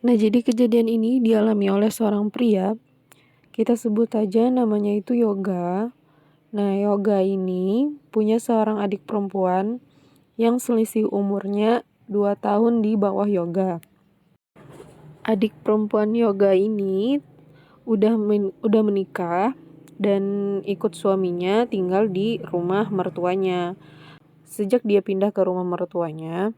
Nah, jadi kejadian ini dialami oleh seorang pria, kita sebut aja namanya itu Yoga. Nah, Yoga ini punya seorang adik perempuan yang selisih umurnya 2 tahun di bawah Yoga. Adik perempuan Yoga ini udah menikah dan ikut suaminya tinggal di rumah mertuanya. Sejak dia pindah ke rumah mertuanya,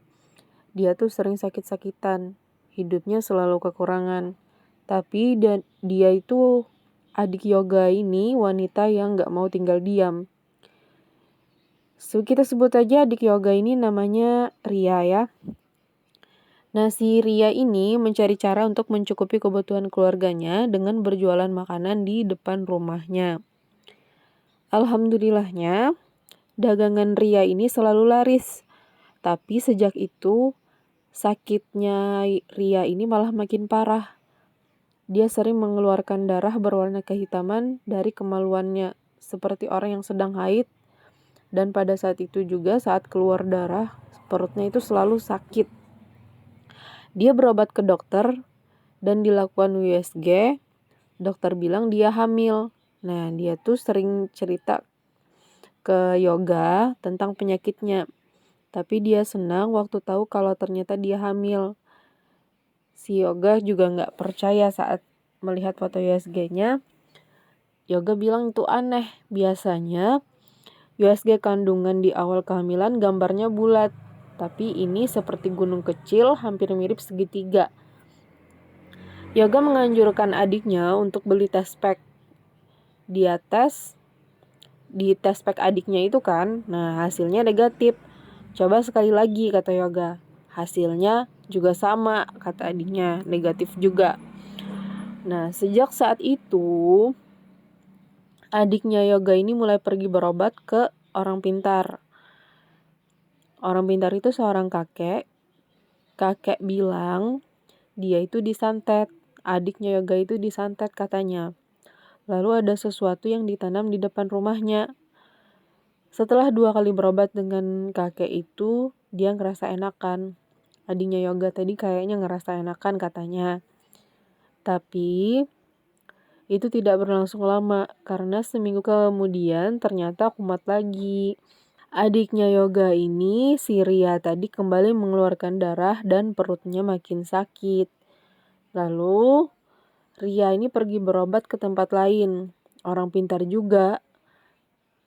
dia tuh sering sakit-sakitan. Hidupnya selalu kekurangan. Tapi dia itu adik Yoga ini wanita yang gak mau tinggal diam. Kita sebut aja adik Yoga ini namanya Ria ya. Nah, si Ria ini mencari cara untuk mencukupi kebutuhan keluarganya dengan berjualan makanan di depan rumahnya. Alhamdulillahnya, dagangan Ria ini selalu laris. Tapi sejak itu, sakitnya Ria ini malah makin parah. Dia sering mengeluarkan darah berwarna kehitaman dari kemaluannya, seperti orang yang sedang haid. Dan pada saat itu juga, saat keluar darah, perutnya itu selalu sakit. Dia berobat ke dokter dan dilakukan USG. Dokter bilang dia hamil. Nah, dia tuh sering cerita ke Yoga tentang penyakitnya. Tapi dia senang waktu tahu kalau ternyata dia hamil. Si Yoga juga gak percaya saat melihat foto USG-nya. Yoga bilang itu aneh. Biasanya USG kandungan di awal kehamilan gambarnya bulat. Tapi ini seperti gunung kecil hampir mirip segitiga. Yoga menganjurkan adiknya untuk beli test pack. Dia di test pack adiknya itu kan. Nah, hasilnya negatif. Coba sekali lagi, kata Yoga. Hasilnya juga sama, kata adiknya, negatif juga. Nah, sejak saat itu adiknya Yoga ini mulai pergi berobat ke orang pintar. Orang pintar itu seorang kakek. Kakek bilang dia itu disantet. Adiknya Yoga itu disantet katanya. Lalu ada sesuatu yang ditanam di depan rumahnya. Setelah 2 kali berobat dengan kakek itu, dia ngerasa enakan. Adiknya Yoga tadi kayaknya ngerasa enakan katanya. Tapi itu tidak berlangsung lama karena seminggu kemudian ternyata kumat lagi. Adiknya Yoga ini, si Ria tadi kembali mengeluarkan darah dan perutnya makin sakit. Lalu Ria ini pergi berobat ke tempat lain, orang pintar juga.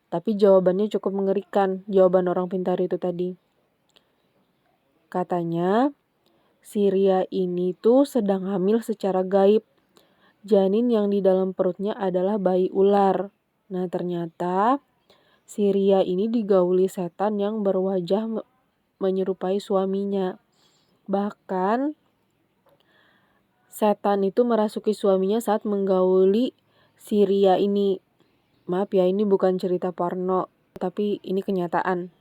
Tapi jawabannya cukup mengerikan, jawaban orang pintar itu tadi. Katanya, si Ria ini tuh sedang hamil secara gaib. Janin yang di dalam perutnya adalah bayi ular. Nah, ternyata si Ria ini digauli setan yang berwajah menyerupai suaminya. Bahkan setan itu merasuki suaminya saat menggauli si Ria ini. Maaf ya, ini bukan cerita porno, tapi ini kenyataan.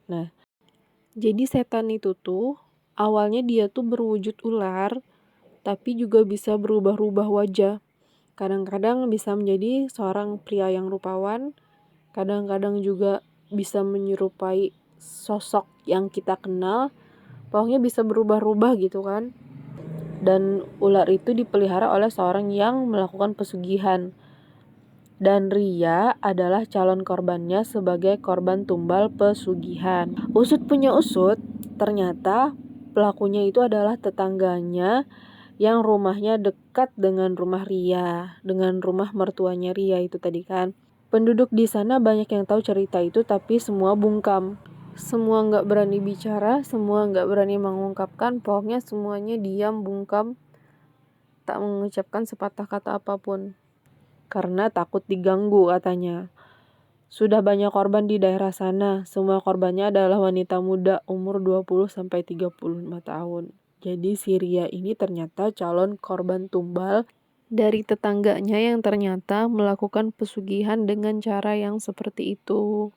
Nah, jadi setan itu tuh awalnya dia tuh berwujud ular, tapi juga bisa berubah-ubah wajah. Kadang-kadang bisa menjadi seorang pria yang rupawan, kadang-kadang juga bisa menyerupai sosok yang kita kenal. Pokoknya bisa berubah-ubah gitu kan. Dan ular itu dipelihara oleh seorang yang melakukan pesugihan. Dan Ria adalah calon korbannya sebagai korban tumbal pesugihan. Usut punya usut, ternyata pelakunya itu adalah tetangganya yang rumahnya dekat dengan rumah Ria, dengan rumah mertuanya Ria itu tadi kan. Penduduk di sana banyak yang tahu cerita itu, tapi semua bungkam. Semua gak berani bicara, semua gak berani mengungkapkan, pokoknya semuanya diam, bungkam, tak mengucapkan sepatah kata apapun. Karena takut diganggu katanya. Sudah banyak korban di daerah sana, semua korbannya adalah wanita muda umur 20-35 tahun. Jadi si Ria ini ternyata calon korban tumbal dari tetangganya yang ternyata melakukan pesugihan dengan cara yang seperti itu.